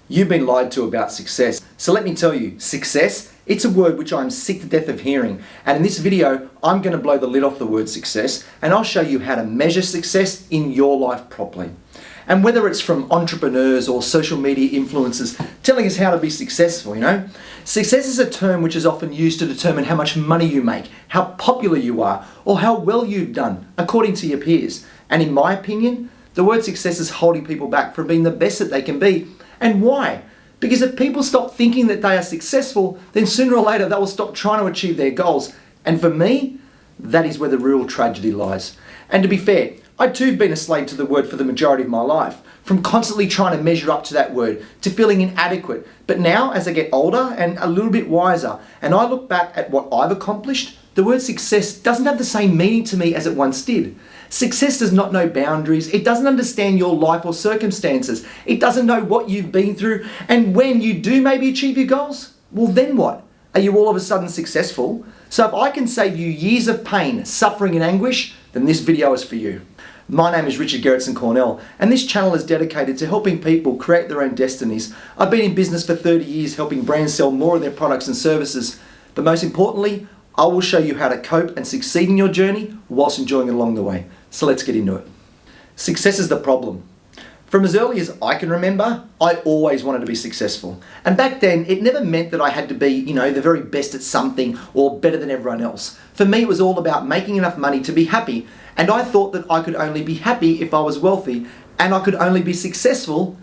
You've been lied to about success. So let me tell you, success, it's a word which I'm sick to death of hearing. And in this video, I'm going to blow the lid off the word success, and I'll show you how to measure success in your life properly. And whether it's from entrepreneurs or social media influencers telling us how to be successful, Success is a term which is often used to determine how much money you make, how popular you are, or how well you've done, according to your peers. And in my opinion, the word success is holding people back from being the best that they can be. And why? Because if people stop thinking that they are successful, then sooner or later they will stop trying to achieve their goals. And for me, that is where the real tragedy lies. And to be fair, I too have been a slave to the word for the majority of my life, from constantly trying to measure up to that word, to feeling inadequate. But now, as I get older and a little bit wiser, and I look back at what I've accomplished, the word success doesn't have the same meaning to me as it once did. Success does not know boundaries. It doesn't understand your life or circumstances. It doesn't know what you've been through. And when you do maybe achieve your goals, well then what? Are you all of a sudden successful? So if I can save you years of pain, suffering and anguish, then this video is for you. My name is G-Cornell, and this channel is dedicated to helping people create their own destinies. I've been in business for 30 years helping brands sell more of their products and services. But most importantly, I will show you how to cope and succeed in your journey whilst enjoying it along the way. So let's get into it. Success is the problem. From as early as I can remember, I always wanted to be successful. And back then, it never meant that I had to be, the very best at something or better than everyone else. For me, it was all about making enough money to be happy. And I thought that I could only be happy if I was wealthy, and I could only be successful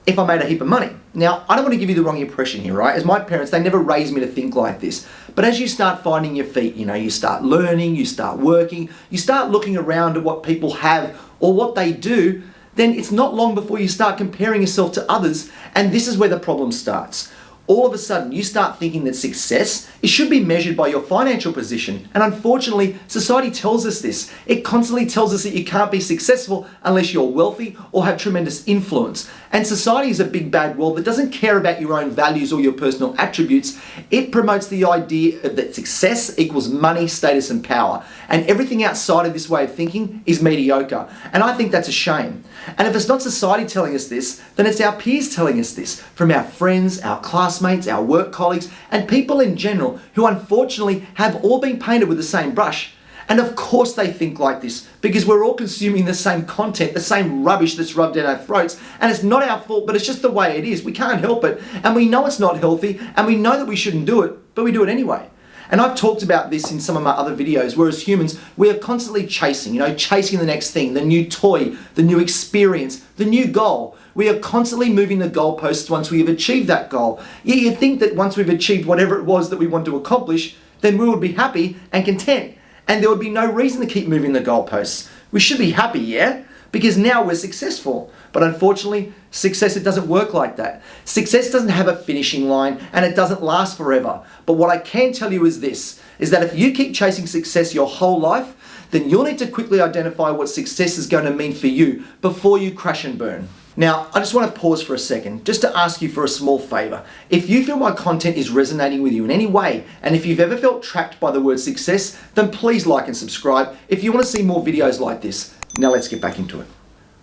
if I made a heap of money. Now, I don't want to give you the wrong impression here, right? As my parents, they never raised me to think like this. But as you start finding your feet, you start learning, you start working, you start looking around at what people have or what they do, then it's not long before you start comparing yourself to others, and this is where the problem starts. All of a sudden, you start thinking that success, it should be measured by your financial position. And unfortunately, society tells us this. It constantly tells us that you can't be successful unless you're wealthy or have tremendous influence. And society is a big bad world that doesn't care about your own values or your personal attributes. It promotes the idea that success equals money, status, and power. And everything outside of this way of thinking is mediocre. And I think that's a shame. And if it's not society telling us this, then it's our peers telling us this, from our friends, our classmates, our work colleagues, and people in general who unfortunately have all been painted with the same brush. And of course they think like this, because we're all consuming the same content, the same rubbish that's rubbed down our throats, and it's not our fault, but it's just the way it is. We can't help it, and we know it's not healthy, and we know that we shouldn't do it, but we do it anyway. And I've talked about this in some of my other videos, where as humans, we are constantly chasing the next thing, the new toy, the new experience, the new goal. We are constantly moving the goalposts once we have achieved that goal. You think that once we've achieved whatever it was that we want to accomplish, then we would be happy and content. And there would be no reason to keep moving the goalposts. We should be happy, yeah? Because now we're successful. But unfortunately, success, it doesn't work like that. Success doesn't have a finishing line, and it doesn't last forever. But what I can tell you is this, is that if you keep chasing success your whole life, then you'll need to quickly identify what success is going to mean for you before you crash and burn. Now, I just want to pause for a second, just to ask you for a small favor. If you feel my content is resonating with you in any way, and if you've ever felt trapped by the word success, then please like and subscribe if you want to see more videos like this. Now let's get back into it.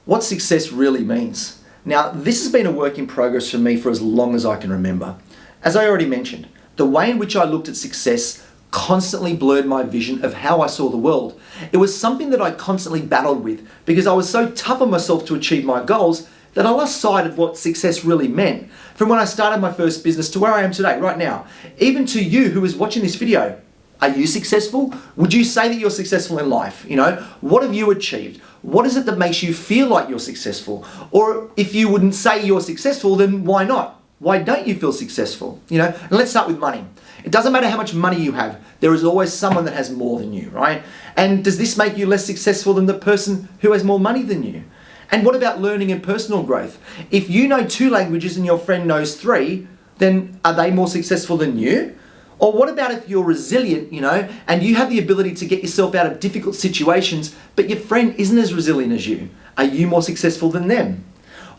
What success really means. Now, this has been a work in progress for me for as long as I can remember. As I already mentioned, the way in which I looked at success constantly blurred my vision of how I saw the world. It was something that I constantly battled with because I was so tough on myself to achieve my goals that I lost sight of what success really meant. From when I started my first business to where I am today, right now. Even to you who is watching this video, are you successful? Would you say that you're successful in life? What have you achieved? What is it that makes you feel like you're successful? Or if you wouldn't say you're successful, then why not? Why don't you feel successful? And let's start with money. It doesn't matter how much money you have, there is always someone that has more than you, right? And does this make you less successful than the person who has more money than you? And what about learning and personal growth? If you know 2 languages and your friend knows 3, then are they more successful than you? Or what about if you're resilient, and you have the ability to get yourself out of difficult situations, but your friend isn't as resilient as you? Are you more successful than them?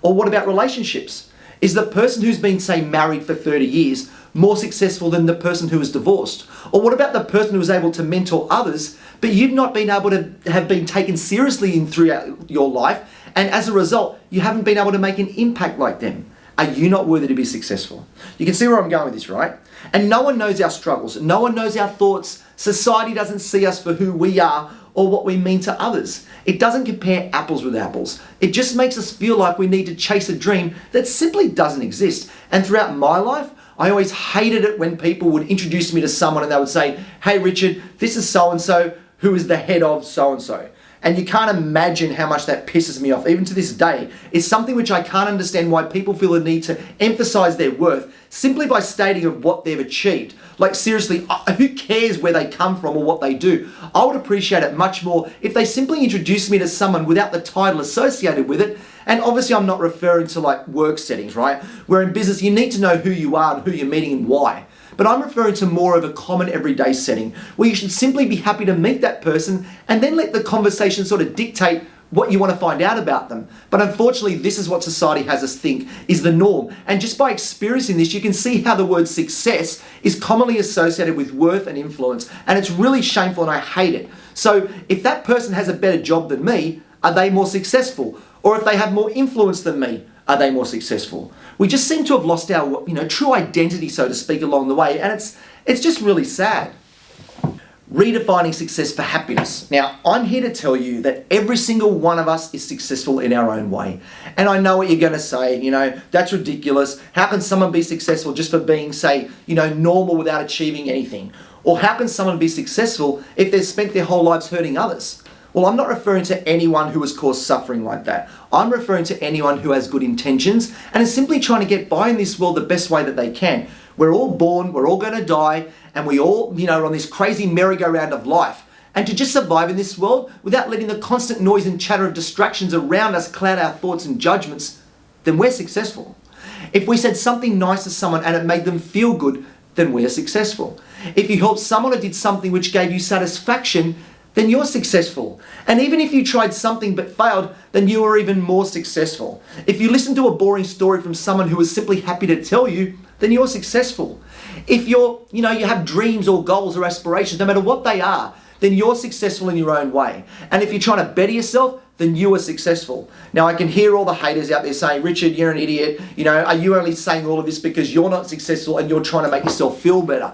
Or what about relationships? Is the person who's been, say, married for 30 years more successful than the person who is divorced? Or what about the person who is able to mentor others, but you've not been able to have been taken seriously throughout your life, and as a result, you haven't been able to make an impact like them? are you not worthy to be successful? You can see where I'm going with this, right? And no one knows our struggles. No one knows our thoughts. Society doesn't see us for who we are or what we mean to others. It doesn't compare apples with apples. It just makes us feel like we need to chase a dream that simply doesn't exist. And throughout my life, I always hated it when people would introduce me to someone and they would say, "Hey Richard, this is so-and-so who is the head of so-and-so." And you can't imagine how much that pisses me off, even to this day. It's something which I can't understand why people feel the need to emphasize their worth simply by stating of what they've achieved. Like seriously, who cares where they come from or what they do? I would appreciate it much more if they simply introduced me to someone without the title associated with it. And obviously I'm not referring to like work settings, right? Where in business you need to know who you are and who you're meeting and why. But I'm referring to more of a common everyday setting where you should simply be happy to meet that person and then let the conversation sort of dictate what you want to find out about them. But unfortunately, this is what society has us think is the norm. And just by experiencing this, you can see how the word success is commonly associated with worth and influence. And it's really shameful and I hate it. So if that person has a better job than me, are they more successful? Or if they have more influence than me, are they more successful? We just seem to have lost our, true identity, so to speak, along the way, and it's just really sad. Redefining success for happiness. Now, I'm here to tell you that every single one of us is successful in our own way. And I know what you're going to say, that's ridiculous. How can someone be successful just for being, say, normal without achieving anything? Or how can someone be successful if they've spent their whole lives hurting others? Well, I'm not referring to anyone who has caused suffering like that. I'm referring to anyone who has good intentions and is simply trying to get by in this world the best way that they can. We're all born, we're all going to die, and we all, are on this crazy merry-go-round of life. And to just survive in this world without letting the constant noise and chatter of distractions around us cloud our thoughts and judgments, then we're successful. If we said something nice to someone and it made them feel good, then we're successful. If you helped someone or did something which gave you satisfaction, then you're successful. And even if you tried something but failed, then you are even more successful. If you listen to a boring story from someone who is simply happy to tell you, then you're successful. If you have dreams or goals or aspirations, no matter what they are, then you're successful in your own way. And if you're trying to better yourself, then you are successful. Now I can hear all the haters out there saying, "Richard, you're an idiot. Are you only saying all of this because you're not successful and you're trying to make yourself feel better?"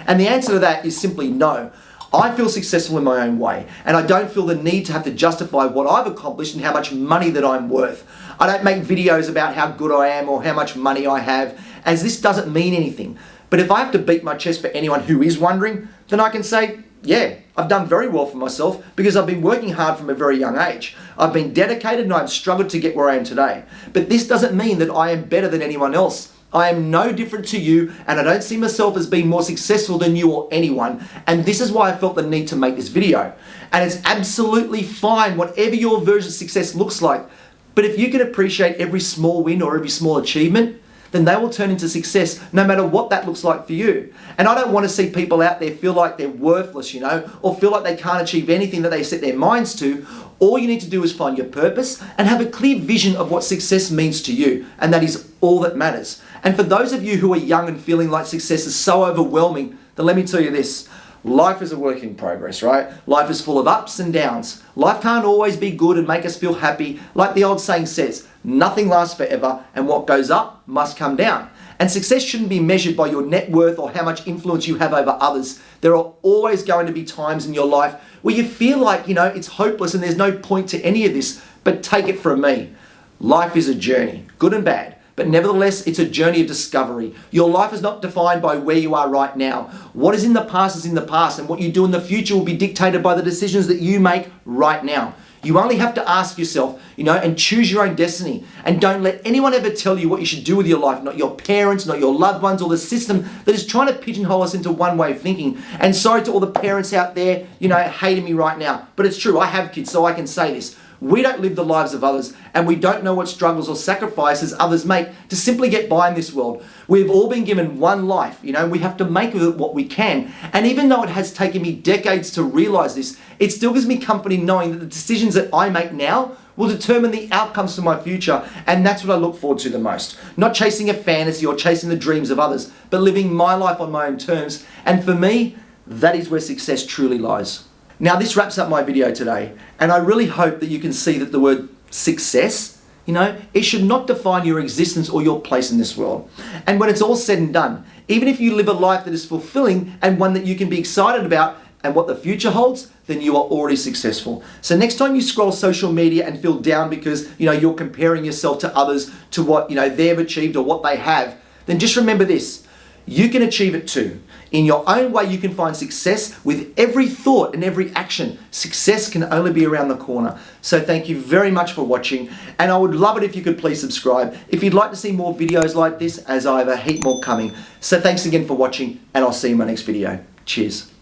And the answer to that is simply no. I feel successful in my own way, and I don't feel the need to have to justify what I've accomplished and how much money that I'm worth. I don't make videos about how good I am or how much money I have, as this doesn't mean anything. But if I have to beat my chest for anyone who is wondering, then I can say, yeah, I've done very well for myself because I've been working hard from a very young age. I've been dedicated and I've struggled to get where I am today. But this doesn't mean that I am better than anyone else. I am no different to you, and I don't see myself as being more successful than you or anyone. And this is why I felt the need to make this video. And it's absolutely fine, whatever your version of success looks like. But if you can appreciate every small win or every small achievement, then they will turn into success no matter what that looks like for you. And I don't want to see people out there feel like they're worthless, or feel like they can't achieve anything that they set their minds to. All you need to do is find your purpose and have a clear vision of what success means to you. And that is all that matters. And for those of you who are young and feeling like success is so overwhelming, then let me tell you this. Life is a work in progress, right? Life is full of ups and downs. Life can't always be good and make us feel happy. Like the old saying says, nothing lasts forever, and what goes up must come down. And success shouldn't be measured by your net worth or how much influence you have over others. There are always going to be times in your life where you feel like, it's hopeless and there's no point to any of this. But take it from me. Life is a journey, good and bad. But nevertheless, it's a journey of discovery. Your life is not defined by where you are right now. What is in the past is in the past, and what you do in the future will be dictated by the decisions that you make right now. You only have to ask yourself, and choose your own destiny. And don't let anyone ever tell you what you should do with your life, not your parents, not your loved ones, or the system that is trying to pigeonhole us into one way of thinking. And sorry to all the parents out there, hating me right now. But it's true, I have kids, so I can say this. We don't live the lives of others, and we don't know what struggles or sacrifices others make to simply get by in this world. We've all been given one life, we have to make with it what we can. And even though it has taken me decades to realize this, it still gives me comfort in knowing that the decisions that I make now will determine the outcomes for my future. And that's what I look forward to the most. Not chasing a fantasy or chasing the dreams of others, but living my life on my own terms. And for me, that is where success truly lies. Now this wraps up my video today, and I really hope that you can see that the word success You know, it should not define your existence or your place in this world. And when it's all said and done, even if you live a life that is fulfilling and one that you can be excited about and what the future holds, then you are already successful. So next time you scroll social media and feel down because, you know, you're comparing yourself to others, to what, you know, they've achieved or what they have, then just remember this: you can achieve it too. In your own way, you can find success with every thought and every action. Success can only be around the corner. So thank you very much for watching, and I would love it if you could please subscribe if you'd like to see more videos like this, as I have a heap more coming. So thanks again for watching, and I'll see you in my next video. Cheers.